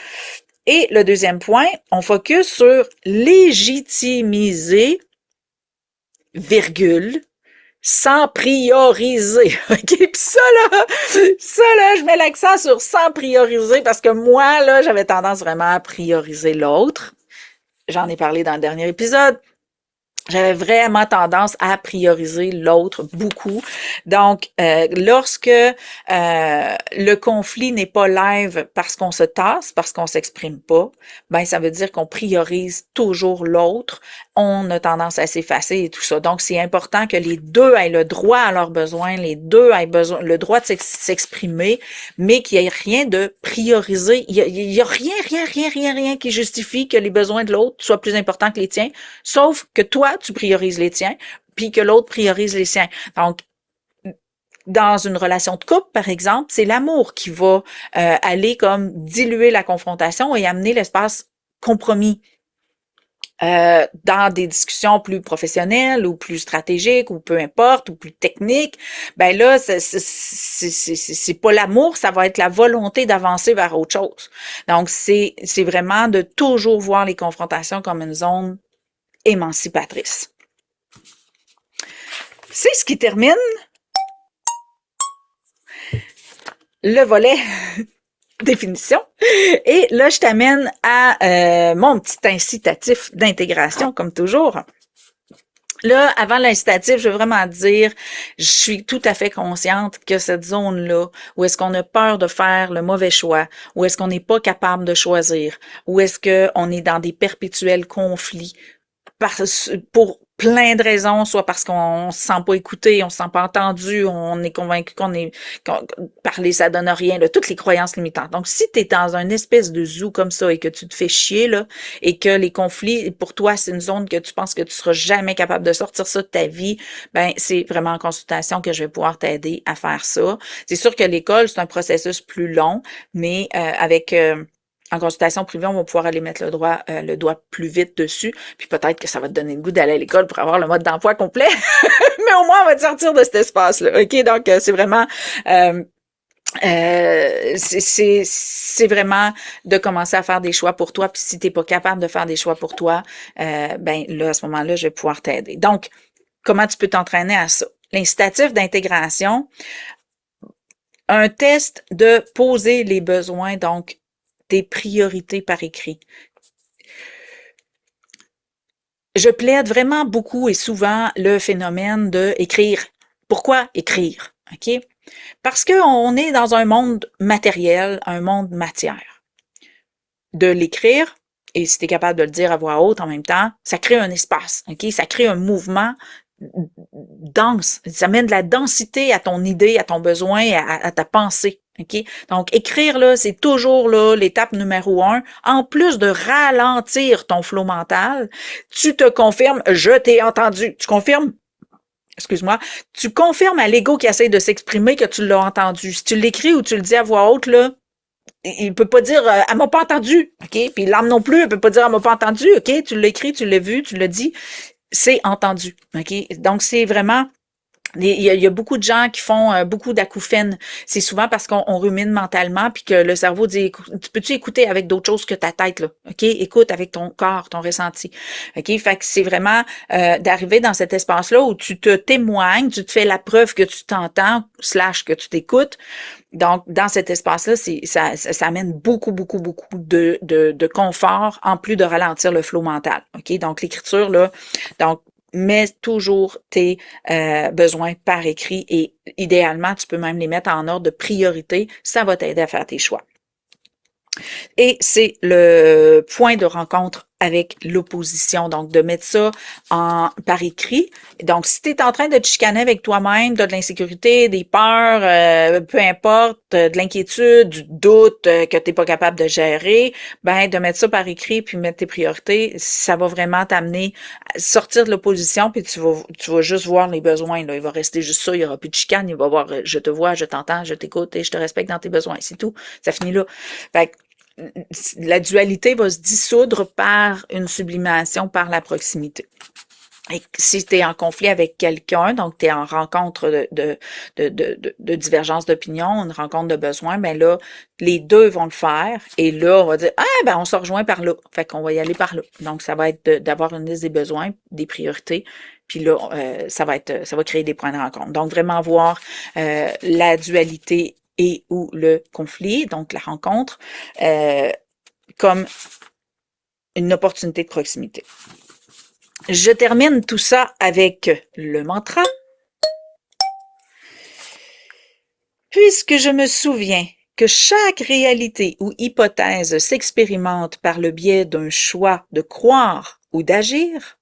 le deuxième point, on focus sur légitimiser, virgule, sans prioriser. OK? Puis ça, je mets l'accent sur sans prioriser parce que moi, là, j'avais tendance vraiment à prioriser l'autre. J'en ai parlé dans le dernier épisode. J'avais vraiment tendance à prioriser l'autre beaucoup. Donc, lorsque le conflit n'est pas live parce qu'on se tasse, parce qu'on s'exprime pas, ben ça veut dire qu'on priorise toujours l'autre. On a tendance à s'effacer et tout ça. Donc, c'est important que les deux aient le droit à leurs besoins, les deux aient le droit de s'exprimer, mais qu'il n'y ait rien de priorisé. Il y a rien qui justifie que les besoins de l'autre soient plus importants que les tiens, sauf que toi, tu priorises les tiens, puis que l'autre priorise les siens. Donc, dans une relation de couple, par exemple, c'est l'amour qui va aller comme diluer la confrontation et amener l'espace compromis. Dans des discussions plus professionnelles ou plus stratégiques ou peu importe ou plus techniques, ben là c'est pas l'amour, ça va être la volonté d'avancer vers autre chose. Donc c'est vraiment de toujours voir les confrontations comme une zone émancipatrice. C'est ce qui termine le volet définition. Et là, je t'amène à mon petit incitatif d'intégration, comme toujours. Là, avant l'incitatif, je veux vraiment dire, je suis tout à fait consciente que cette zone-là, où est-ce qu'on a peur de faire le mauvais choix, où est-ce qu'on n'est pas capable de choisir, où est-ce qu'on est dans des perpétuels conflits, pour plein de raisons, soit parce qu'on se sent pas écouté, on se sent pas entendu, on est convaincu qu'on parler ça donne rien, là, toutes les croyances limitantes. Donc si tu es dans une espèce de zoo comme ça et que tu te fais chier là et que les conflits pour toi c'est une zone que tu penses que tu seras jamais capable de sortir ça de ta vie, ben c'est vraiment en consultation que je vais pouvoir t'aider à faire ça. C'est sûr que l'école c'est un processus plus long, mais avec en consultation privée, on va pouvoir aller mettre le doigt plus vite dessus, puis peut-être que ça va te donner le goût d'aller à l'école pour avoir le mode d'emploi complet, mais au moins on va te sortir de cet espace-là, ok? Donc c'est vraiment c'est vraiment de commencer à faire des choix pour toi, puis si t'es pas capable de faire des choix pour toi, ben là à ce moment-là, je vais pouvoir t'aider. Donc comment tu peux t'entraîner à ça? L'incitatif d'intégration, un test de poser les besoins, donc des priorités par écrit. Je plaide vraiment beaucoup et souvent le phénomène de écrire. Pourquoi écrire? OK? Parce qu'on est dans un monde matériel, un monde matière. De l'écrire, et si tu es capable de le dire à voix haute en même temps, ça crée un espace, OK? Ça crée un mouvement dense. Ça mène de la densité à ton idée, à ton besoin, à ta pensée. OK? Donc, écrire, là, c'est toujours là l'étape numéro 1. En plus de ralentir ton flot mental, tu te confirmes, je t'ai entendu. Tu confirmes, excuse-moi, tu confirmes à l'ego qui essaie de s'exprimer que tu l'as entendu. Si tu l'écris ou tu le dis à voix haute, là, il peut pas dire elle m'a pas entendu, OK? Puis l'âme non plus, elle peut pas dire elle m'a pas entendu, OK? Tu l'écris, tu l'as vu, tu l'as dit, c'est entendu, OK? Donc, c'est vraiment il y a beaucoup de gens qui font beaucoup d'acouphènes. C'est souvent parce qu'on rumine mentalement puis que le cerveau dit peux-tu écouter avec d'autres choses que ta tête là, ok? Écoute avec ton corps, ton ressenti, ok? Fait que c'est vraiment d'arriver dans cet espace-là où tu te témoignes, tu te fais la preuve que tu t'entends / que tu t'écoutes. Donc dans cet espace-là, ça amène beaucoup de confort en plus de ralentir le flot mental, ok? Donc l'écriture là, donc mets toujours tes besoins par écrit et idéalement, tu peux même les mettre en ordre de priorité. Ça va t'aider à faire tes choix. Et c'est le point de rencontre avec l'opposition, donc de mettre ça par écrit. Donc, si tu es en train de te chicaner avec toi-même, de l'insécurité, des peurs, peu importe, de l'inquiétude, du doute que tu n'es pas capable de gérer, ben de mettre ça par écrit puis mettre tes priorités, ça va vraiment t'amener à sortir de l'opposition puis tu vas juste voir les besoins. Là. Il va rester juste ça, il n'y aura plus de chicane, il va voir je te vois, je t'entends, je t'écoute et je te respecte dans tes besoins. C'est tout. Ça finit là. Fait que, la dualité va se dissoudre par une sublimation, par la proximité. Et si tu es en conflit avec quelqu'un, donc tu es en rencontre de divergence d'opinion, une rencontre de besoins, ben là, les deux vont le faire. Et là, on va dire, ben on se rejoint par là. Fait qu'on va y aller par là. Donc, ça va être d'avoir une liste des besoins, des priorités. Puis là, ça va créer des points de rencontre. Donc, vraiment voir la dualité et ou le conflit, donc la rencontre, comme une opportunité de proximité. Je termine tout ça avec le mantra. Puisque je me souviens que chaque réalité ou hypothèse s'expérimente par le biais d'un choix de croire ou d'agir,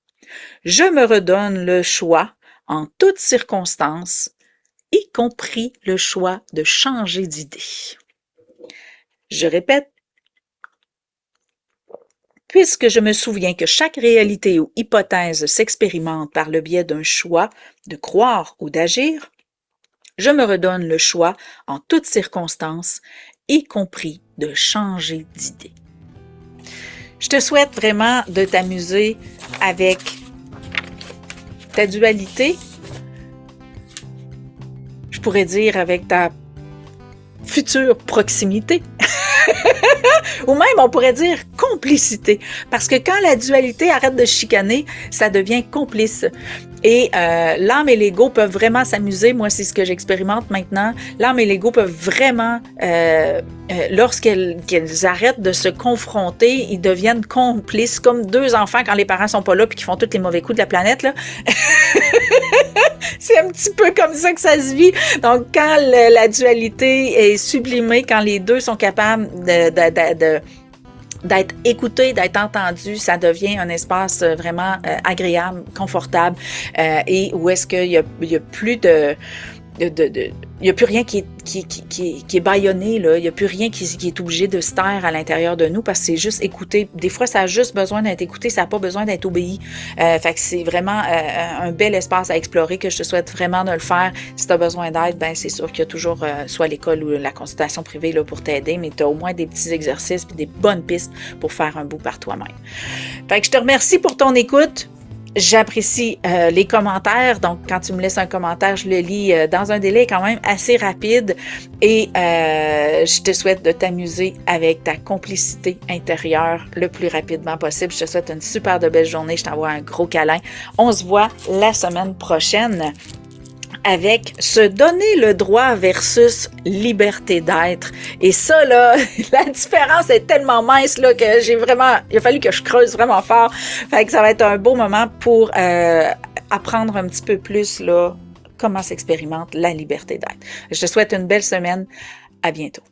je me redonne le choix en toutes circonstances, y compris le choix de changer d'idée. Je répète, puisque je me souviens que chaque réalité ou hypothèse s'expérimente par le biais d'un choix de croire ou d'agir, je me redonne le choix en toutes circonstances, y compris de changer d'idée. Je te souhaite vraiment de t'amuser avec ta dualité, je pourrais dire avec ta future proximité. Ou même, on pourrait dire complicité. Parce que quand la dualité arrête de chicaner, ça devient complice. Et l'âme et l'ego peuvent vraiment s'amuser. Moi, c'est ce que j'expérimente maintenant. L'âme et l'ego peuvent vraiment, lorsqu'elles arrêtent de se confronter, ils deviennent complices, comme deux enfants quand les parents sont pas là puis qui font tous les mauvais coups de la planète, là. C'est un petit peu comme ça que ça se vit. Donc, quand la dualité est sublimée, quand les deux sont capables d'être écoutés, d'être entendus, ça devient un espace vraiment agréable, confortable, et où est-ce qu'il y a plus il y a plus rien qui est bâillonné, là. Il y a plus rien qui est obligé de se taire à l'intérieur de nous parce que c'est juste écouté. Des fois, ça a juste besoin d'être écouté, ça n'a pas besoin d'être obéi. Fait que c'est vraiment un bel espace à explorer que je te souhaite vraiment de le faire. Si tu as besoin d'aide, ben c'est sûr qu'il y a toujours soit l'école ou la consultation privée là, pour t'aider, mais tu as au moins des petits exercices et des bonnes pistes pour faire un bout par toi-même. Fait que je te remercie pour ton écoute. J'apprécie les commentaires, donc quand tu me laisses un commentaire, je le lis dans un délai quand même assez rapide et je te souhaite de t'amuser avec ta complicité intérieure le plus rapidement possible. Je te souhaite une super de belle journée, je t'envoie un gros câlin. On se voit la semaine prochaine avec se donner le droit versus liberté d'être. Et ça, là, la différence est tellement mince, là, que il a fallu que je creuse vraiment fort. Fait que ça va être un beau moment pour apprendre un petit peu plus, là, comment s'expérimente la liberté d'être. Je te souhaite une belle semaine. À bientôt.